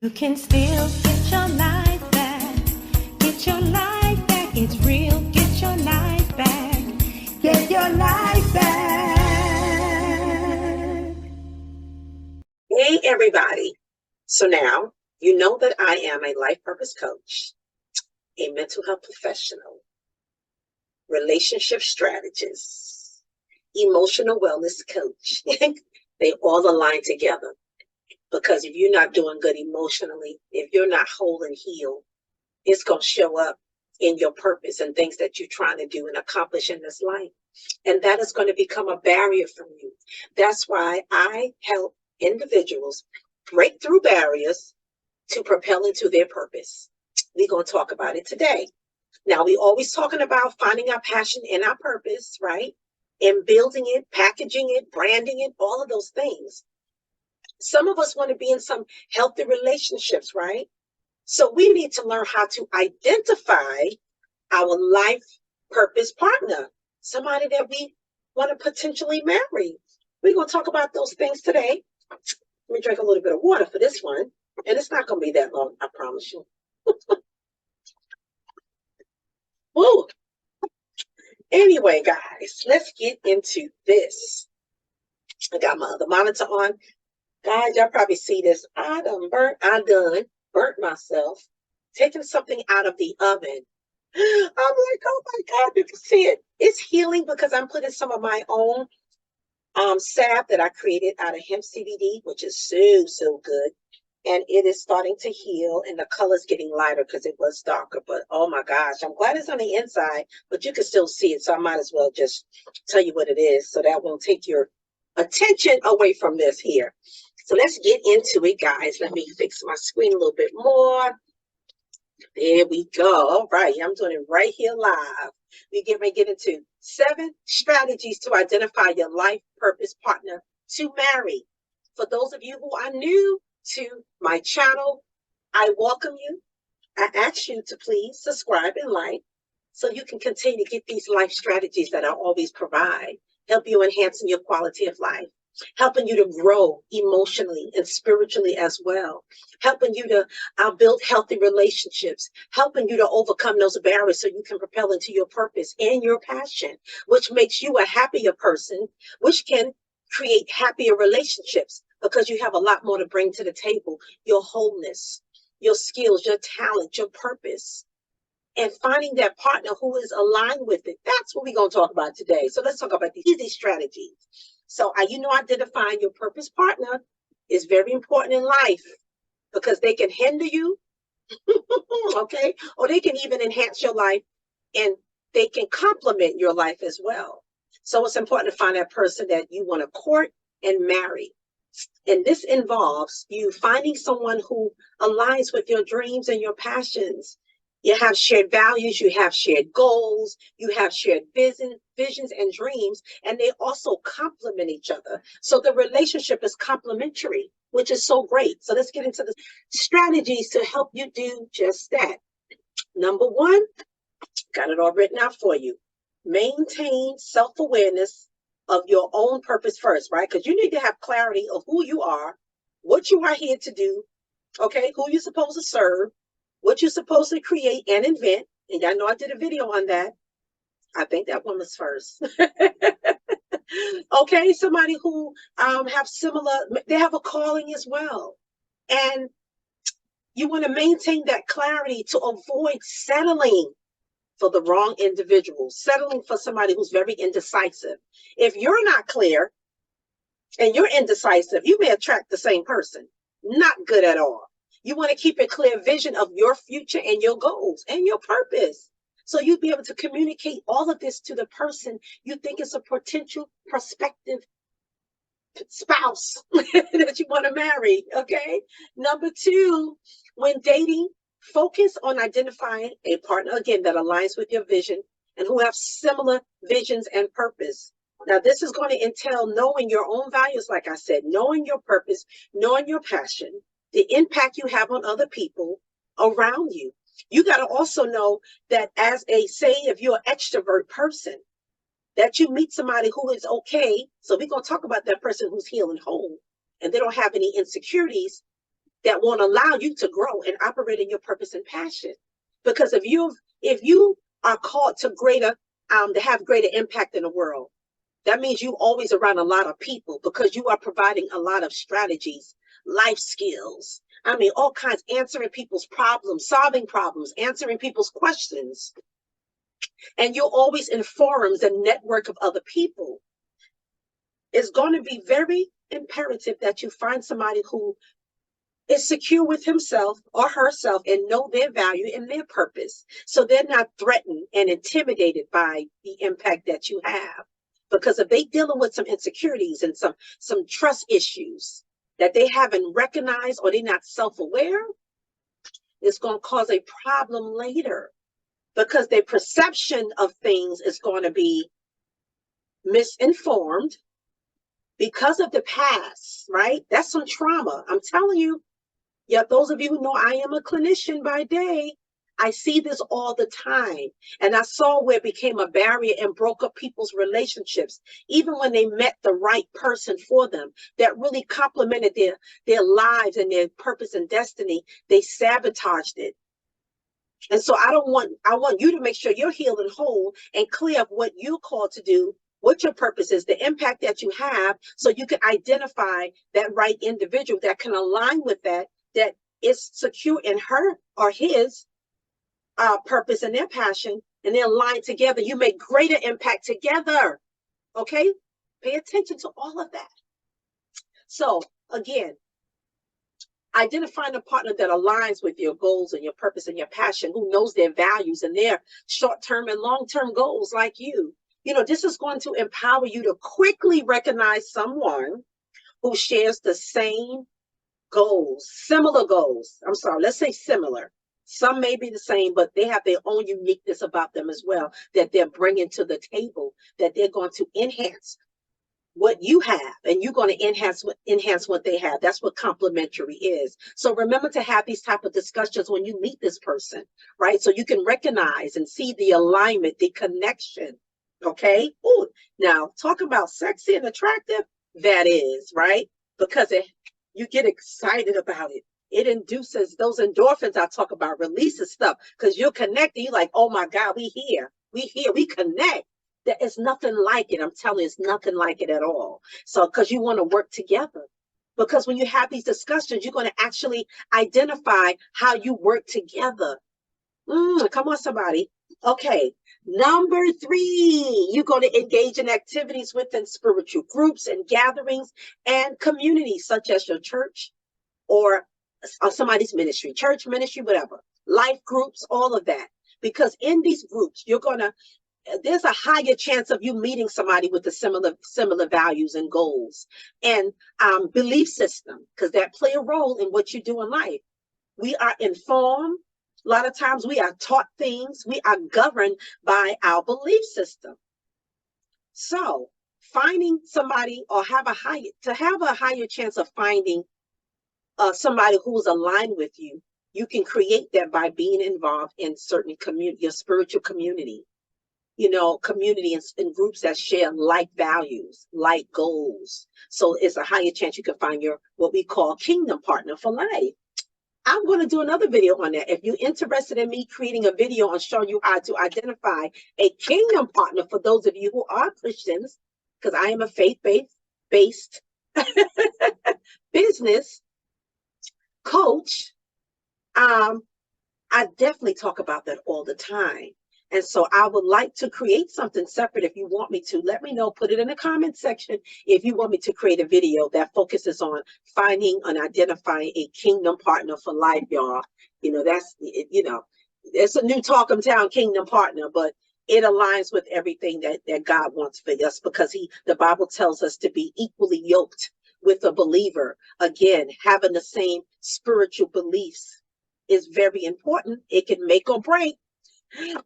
You can still get your life back. Get your life back. It's real. Get your life back. Get your life back. Hey, everybody. So now you know that I am a life purpose coach, a mental health professional, relationship strategist, emotional wellness coach. They all align together. Because if you're not doing good emotionally, if you're not whole and healed, it's going to show up in your purpose and things that you're trying to do and accomplish in this life. And that is going to become a barrier from you. That's why I help individuals break through barriers to propel into their purpose. We're going to talk about it today. Now, we always talking about finding our passion and our purpose, right? And building it, packaging it, branding it, all of those things. Some of us want to be in some healthy relationships, right? So we need to learn how to identify our life purpose partner, somebody that we want to potentially marry. We're going to talk about those things today. Let me drink a little bit of water for this one. And it's not going to be that long, I promise you. Woo. Anyway, guys, let's get into this. I got my other monitor on. Guys, y'all probably see this. I done burnt myself, taking something out of the oven. I'm like, oh my God, you can see it. It's healing because I'm putting some of my own salve that I created out of hemp CBD, which is so good. And it is starting to heal, and the color's getting lighter because it was darker. But oh my gosh, I'm glad it's on the inside, but you can still see it. So I might as well just tell you what it is so that won't take your attention away from this here. So let's get into it, guys. Let me fix my screen a little bit more. There we go. All right, I'm doing it right here live. We get ready to get into 7 strategies to identify your life purpose partner to marry. For those of you who are new to my channel, I welcome you. I ask you to please subscribe and like so you can continue to get these life strategies that I always provide, help you enhancing your quality of life, helping you to grow emotionally and spiritually as well, helping you to build healthy relationships, helping you to overcome those barriers so you can propel into your purpose and your passion, which makes you a happier person, which can create happier relationships because you have a lot more to bring to the table, your wholeness, your skills, your talent, your purpose, and finding that partner who is aligned with it. That's what we're going to talk about today. So let's talk about the easy strategies. So identifying your purpose partner is very important in life because they can hinder you, okay? Or they can even enhance your life and they can complement your life as well. So it's important to find that person that you want to court and marry. And this involves you finding someone who aligns with your dreams and your passions. You have shared values, you have shared goals, you have shared visions and dreams, and they also complement each other. So the relationship is complementary, which is so great. So let's get into the strategies to help you do just that. Number 1, got it all written out for you. Maintain self-awareness of your own purpose first, right? Because you need to have clarity of who you are, what you are here to do, okay? Who you're supposed to serve, what you're supposed to create and invent. And y'all know I did a video on that. I think that one was first. Okay, somebody who have similar, they have a calling as well. And you want to maintain that clarity to avoid settling for the wrong individual, settling for somebody who's very indecisive. If you're not clear and you're indecisive, you may attract the same person. Not good at all. You want to keep a clear vision of your future and your goals and your purpose. So you'll be able to communicate all of this to the person you think is a potential prospective spouse that you want to marry, okay? Number 2, when dating, focus on identifying a partner, again, that aligns with your vision and who have similar visions and purpose. Now, this is going to entail knowing your own values, like I said, knowing your purpose, knowing your passion, the impact you have on other people around you. You got to also know that if you're an extrovert person, that you meet somebody who is okay. So we're going to talk about that person who's healed and whole, and they don't have any insecurities. that won't allow you to grow and operate in your purpose and passion. Because if you are called to to have greater impact in the world, that means you always around a lot of people, because you are providing a lot of strategies, life skills. I mean, all kinds, answering people's problems, solving problems, answering people's questions. And you're always in forums and network of other people. It's going to be very imperative that you find somebody who is secure with himself or herself and know their value and their purpose. So they're not threatened and intimidated by the impact that you have. Because if they dealing with some insecurities and some trust issues that they haven't recognized, or they're not self-aware, it's going to cause a problem later, because their perception of things is going to be misinformed because of the past, right? That's some trauma. I'm telling you. Yeah, those of you who know I am a clinician by day, I see this all the time. And I saw where it became a barrier and broke up people's relationships, even when they met the right person for them that really complemented their lives and their purpose and destiny. They sabotaged it. And so I want you to make sure you're healed and whole and clear of what you're called to do, what your purpose is, the impact that you have, so you can identify that right individual that can align with that is secure in her or his purpose and their passion, and they're aligned together. You make greater impact together. Okay? Pay attention to all of that. So again, identifying a partner that aligns with your goals and your purpose and your passion, who knows their values and their short-term and long-term goals like you. You know, this is going to empower you to quickly recognize someone who shares the same goals, similar goals. I'm sorry, let's say similar. Some may be the same, but they have their own uniqueness about them as well, that they're bringing to the table, that they're going to enhance what you have, and you're going to enhance what they have. That's what complementary is. So remember to have these type of discussions when you meet this person, right? So you can recognize and see the alignment, the connection. Okay. Ooh, now talk about sexy and attractive. That is right, because you get excited about it. It induces those endorphins I talk about, releases stuff, because you're connected. You're like, oh my God, we here, we connect. There is nothing like it. I'm telling you, it's nothing like it at all. So, because you want to work together. Because when you have these discussions, you're going to actually identify how you work together. Come on, somebody. Okay. Number 3, you're going to engage in activities within spiritual groups and gatherings and communities, such as your church or somebody's ministry, church ministry, whatever, life groups, all of that. Because in these groups, there's a higher chance of you meeting somebody with the similar values and goals and belief system, because that play a role in what you do in life. We are informed. A lot of times we are taught things. We are governed by our belief system. So finding somebody, or have a higher chance of finding somebody who's aligned with you, you can create that by being involved in certain community, your spiritual community, community and groups that share like values, like goals. So it's a higher chance you can find your, what we call, kingdom partner for life. I'm going to do another video on that. If you're interested in me creating a video on showing you how to identify a kingdom partner for those of you who are Christians, because I am a faith-based business coach, I definitely talk about that all the time. And so I would like to create something separate. If you want me to, let me know. Put it in the comment section if you want me to create a video that focuses on finding and identifying a kingdom partner for life, y'all. It's a new Talk'em Town kingdom partner, but it aligns with everything that God wants for us, because the Bible tells us to be equally yoked with a believer. Again, having the same spiritual beliefs is very important. It can make or break.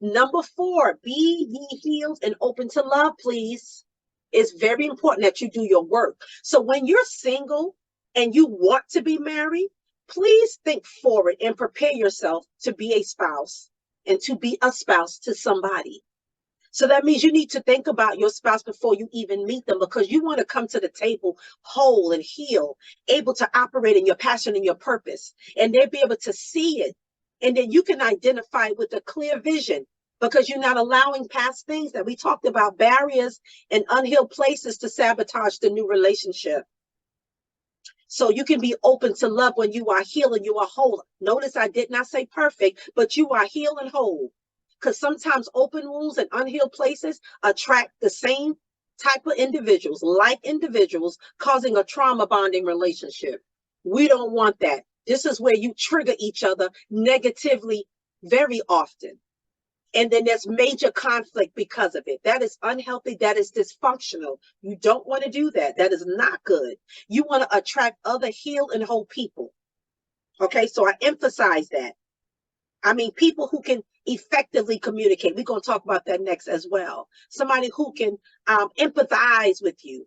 Number 4, be ye healed and open to love, please. It's very important that you do your work. So when you're single and you want to be married, please think forward and prepare yourself to be a spouse and to be a spouse to somebody. So that means you need to think about your spouse before you even meet them, because you want to come to the table whole and heal, able to operate in your passion and your purpose, and they'll be able to see it. And then you can identify with a clear vision, because you're not allowing past things that we talked about, barriers and unhealed places, to sabotage the new relationship. So you can be open to love when you are healed and you are whole. Notice I did not say perfect, but you are healed and whole. Because sometimes open wounds and unhealed places attract the same type of individuals, like individuals, causing a trauma bonding relationship. We don't want that. This is where you trigger each other negatively very often. And then there's major conflict because of it. That is unhealthy. That is dysfunctional. You don't want to do that. That is not good. You want to attract other healed and whole people. Okay, so I emphasize that. I mean, people who can effectively communicate. We're going to talk about that next as well. Somebody who can empathize with you.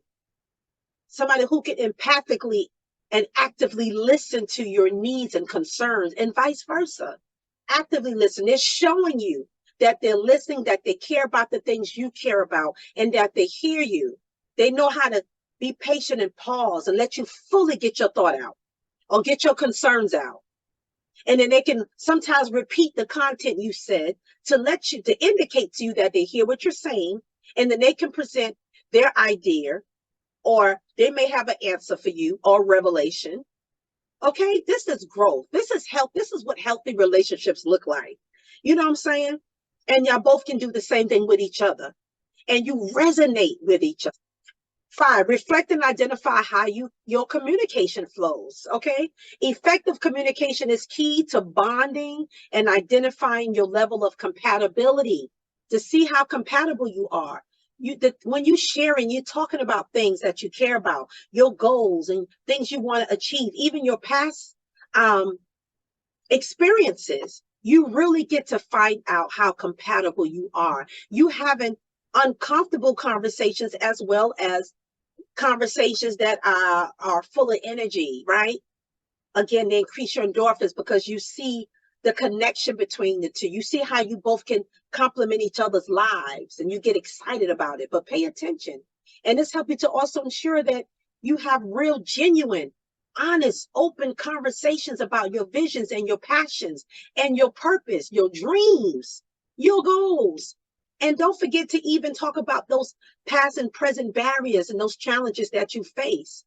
Somebody who can empathically and actively listen to your needs and concerns, and vice versa. Actively listen. They're showing you that they're listening, that they care about the things you care about, and that they hear you. They know how to be patient and pause and let you fully get your thought out or get your concerns out. And then they can sometimes repeat the content you said to indicate to you that they hear what you're saying, and then they can present their idea, or they may have an answer for you or revelation. Okay, this is growth. This is health. This is what healthy relationships look like. You know what I'm saying? And y'all both can do the same thing with each other. And you resonate with each other. 5, reflect and identify how your communication flows. Okay, effective communication is key to bonding and identifying your level of compatibility, to see how compatible you are. When you sharing, you're talking about things that you care about, your goals and things you want to achieve, even your past experiences. You really get to find out how compatible you are. You having uncomfortable conversations as well as conversations that are full of energy, right? Again, they increase your endorphins because you see the connection between the two. You see how you both can complement each other's lives, and you get excited about it. But pay attention. And this helps you to also ensure that you have real, genuine, honest, open conversations about your visions and your passions and your purpose, your dreams, your goals. And don't forget to even talk about those past and present barriers and those challenges that you face.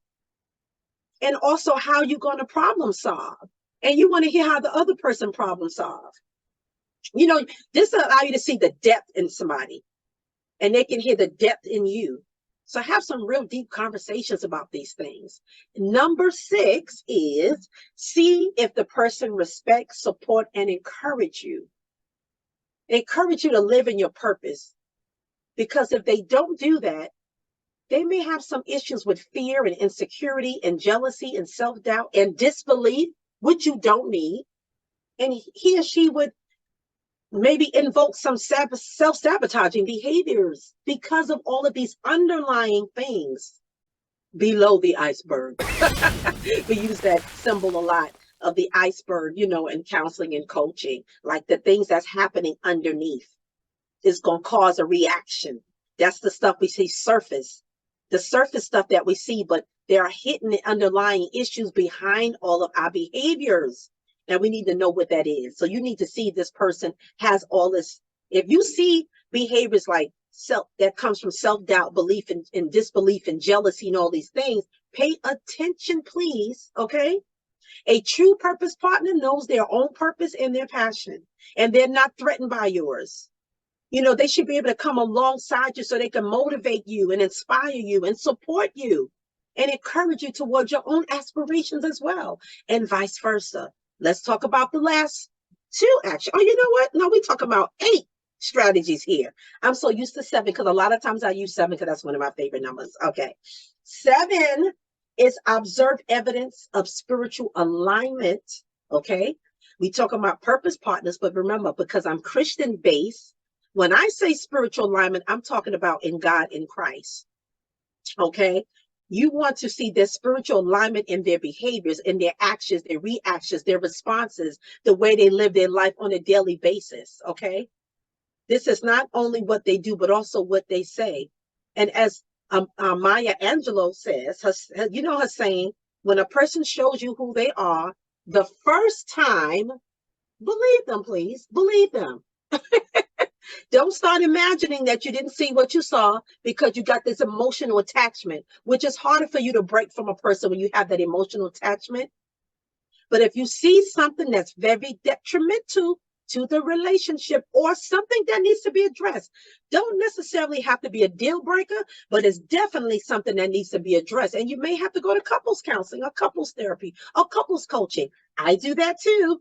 And also how you're going to problem solve. And you want to hear how the other person problem solve. You know, this will allow you to see the depth in somebody, and they can hear the depth in you. So have some real deep conversations about these things. Number 6 is see if the person respects, support, and encourage you. Encourage you to live in your purpose. Because if they don't do that, they may have some issues with fear and insecurity and jealousy and self-doubt and disbelief, which you don't need. And he or she would maybe invoke some self-sabotaging behaviors because of all of these underlying things below the iceberg. We use that symbol a lot, of the iceberg, you know, in counseling and coaching, like the things that's happening underneath is going to cause a reaction. That's the stuff we see surface, the surface stuff that we see, but there are hidden underlying issues behind all of our behaviors. And we need to know what that is. So you need to see if this person has all this. If you see behaviors like that comes from self-doubt, belief and disbelief and jealousy and all these things, pay attention, please. Okay. A true purpose partner knows their own purpose and their passion, and they're not threatened by yours. You know, they should be able to come alongside you so they can motivate you and inspire you and support you and encourage you towards your own aspirations as well, and vice versa. Let's talk about the last 2 actually. Oh, you know what? No, we talk about 8 strategies here. I'm so used to 7 because a lot of times I use 7 because that's one of my favorite numbers. Okay. 7 is observe evidence of spiritual alignment. Okay. We talk about purpose partners, but remember, because I'm Christian based, when I say spiritual alignment, I'm talking about in God, in Christ. Okay. You want to see their spiritual alignment in their behaviors, in their actions, their reactions, their responses, the way they live their life on a daily basis. Okay. This is not only what they do, but also what they say. And as Maya Angelou says, you know her saying, when a person shows you who they are the first time, believe them, please. Believe them. Don't start imagining that you didn't see what you saw because you got this emotional attachment, which is harder for you to break from a person when you have that emotional attachment. But if you see something that's very detrimental to the relationship or something that needs to be addressed, don't necessarily have to be a deal breaker, but it's definitely something that needs to be addressed. And you may have to go to couples counseling or couples therapy or couples coaching. I do that too.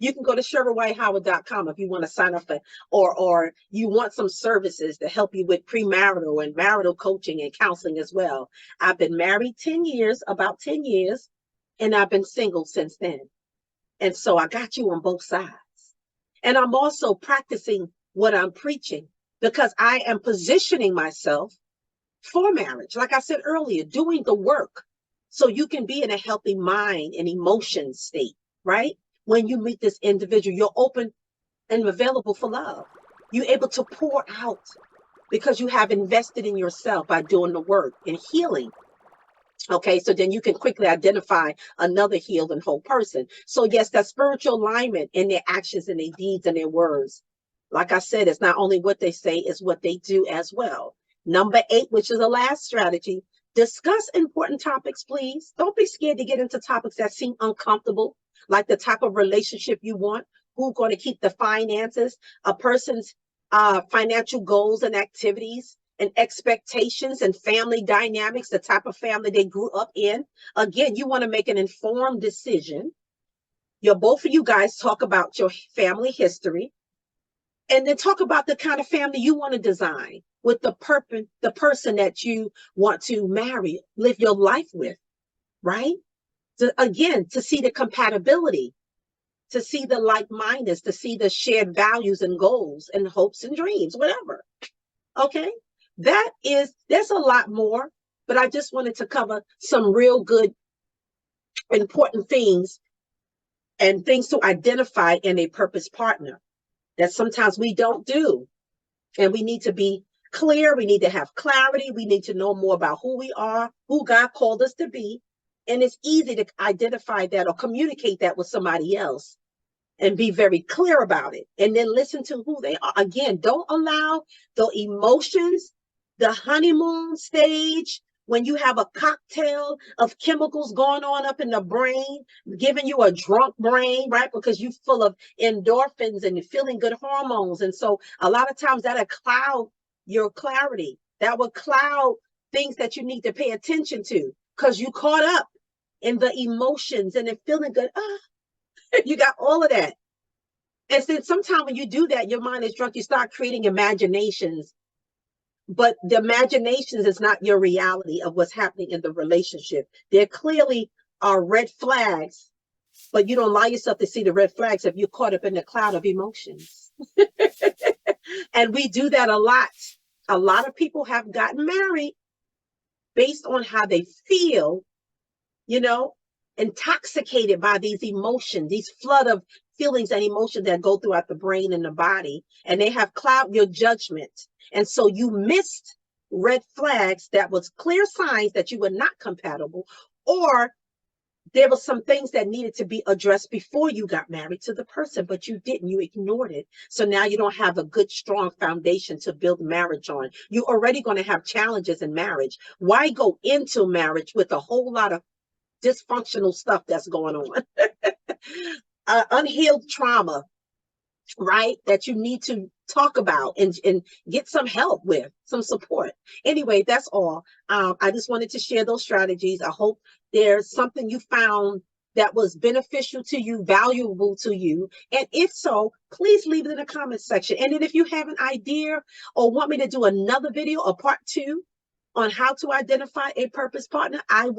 You can go to SherylWhiteHoward.com if you want to sign up for, or you want some services to help you with premarital and marital coaching and counseling as well. I've been married 10 years, about 10 years, and I've been single since then. And so I got you on both sides. And I'm also practicing what I'm preaching because I am positioning myself for marriage. Like I said earlier, doing the work so you can be in a healthy mind and emotion state, right? When you meet this individual, you're open and available for love. You're able to pour out because you have invested in yourself by doing the work and healing. Okay, so then you can quickly identify another healed and whole person. So yes, that spiritual alignment in their actions and their deeds and their words. Like I said, it's not only what they say, it's what they do as well. Number 8, which is the last strategy, discuss important topics, please. Don't be scared to get into topics that seem uncomfortable, like the type of relationship you want, who's going to keep the finances, a person's financial goals and activities, and expectations and family dynamics, the type of family they grew up in. Again, you want to make an informed decision. Both of you guys talk about your family history and then talk about the kind of family you want to design with the person that you want to marry, live your life with, right? To see the compatibility, to see the like-mindedness, to see the shared values and goals and hopes and dreams, whatever. Okay? There's a lot more, but I just wanted to cover some real good, important things and things to identify in a purpose partner that sometimes we don't do. And we need to be clear. We need to have clarity. We need to know more about who we are, who God called us to be. And it's easy to identify that or communicate that with somebody else and be very clear about it. And then listen to who they are. Again, don't allow the emotions, the honeymoon stage, when you have a cocktail of chemicals going on up in the brain, giving you a drunk brain, right? Because you're full of endorphins and you're feeling good hormones. And so a lot of times that'll cloud your clarity. That will cloud things that you need to pay attention to because you caught up in the emotions and it feeling good. You got all of that. And then sometimes when you do that, your mind is drunk, you start creating imaginations. But the imaginations is not your reality of what's happening in the relationship. There clearly are red flags, but you don't allow yourself to see the red flags if you're caught up in the cloud of emotions. And we do that a lot. A lot of people have gotten married based on how they feel, intoxicated by these emotions, these flood of feelings and emotions that go throughout the brain and the body, and they have clouded your judgment. And so you missed red flags that was clear signs that you were not compatible, or there were some things that needed to be addressed before you got married to the person, but you didn't, you ignored it. So now you don't have a good, strong foundation to build marriage on. You're already going to have challenges in marriage. Why go into marriage with a whole lot of dysfunctional stuff that's going on? Unhealed trauma, right? That you need to talk about and get some help with, some support. Anyway, that's all. I just wanted to share those strategies. I hope there's something you found that was beneficial to you, valuable to you. And if so, please leave it in the comment section. And then if you have an idea or want me to do another video, a part 2 on how to identify a purpose partner, I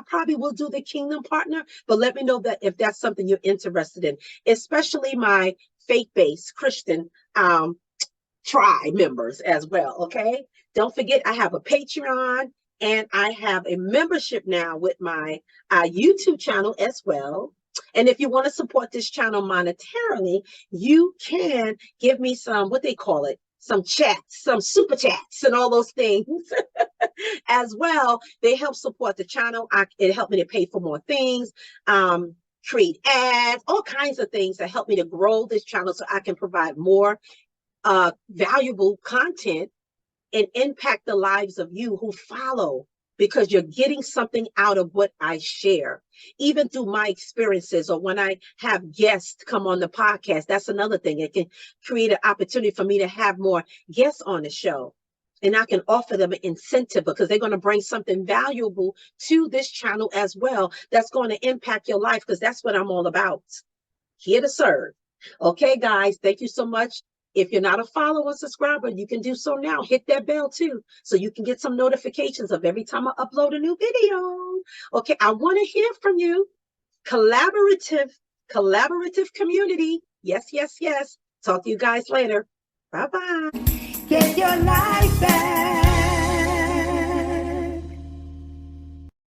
probably will do the kingdom partner, but let me know that if that's something you're interested in, especially my faith-based Christian tribe members as well. Okay. Don't forget, I have a Patreon and I have a membership now with my YouTube channel as well. And if you want to support this channel monetarily, you can give me some, what they call it, some chats, some super chats and all those things as well. They help support the channel. It helped me to pay for more things, create ads, all kinds of things that help me to grow this channel so I can provide more valuable content and impact the lives of you who follow, because you're getting something out of what I share, even through my experiences, or when I have guests come on the podcast. That's another thing. It can create an opportunity for me to have more guests on the show. And I can offer them an incentive because they're going to bring something valuable to this channel as well that's going to impact your life, because that's what I'm all about. Here to serve. Okay, guys, thank you so much. If you're not a follower or subscriber, you can do so now. Hit that bell too, so you can get some notifications of every time I upload a new video. Okay, I want to hear from you. Collaborative community. Yes, yes, yes. Talk to you guys later. Bye-bye. Get your life back.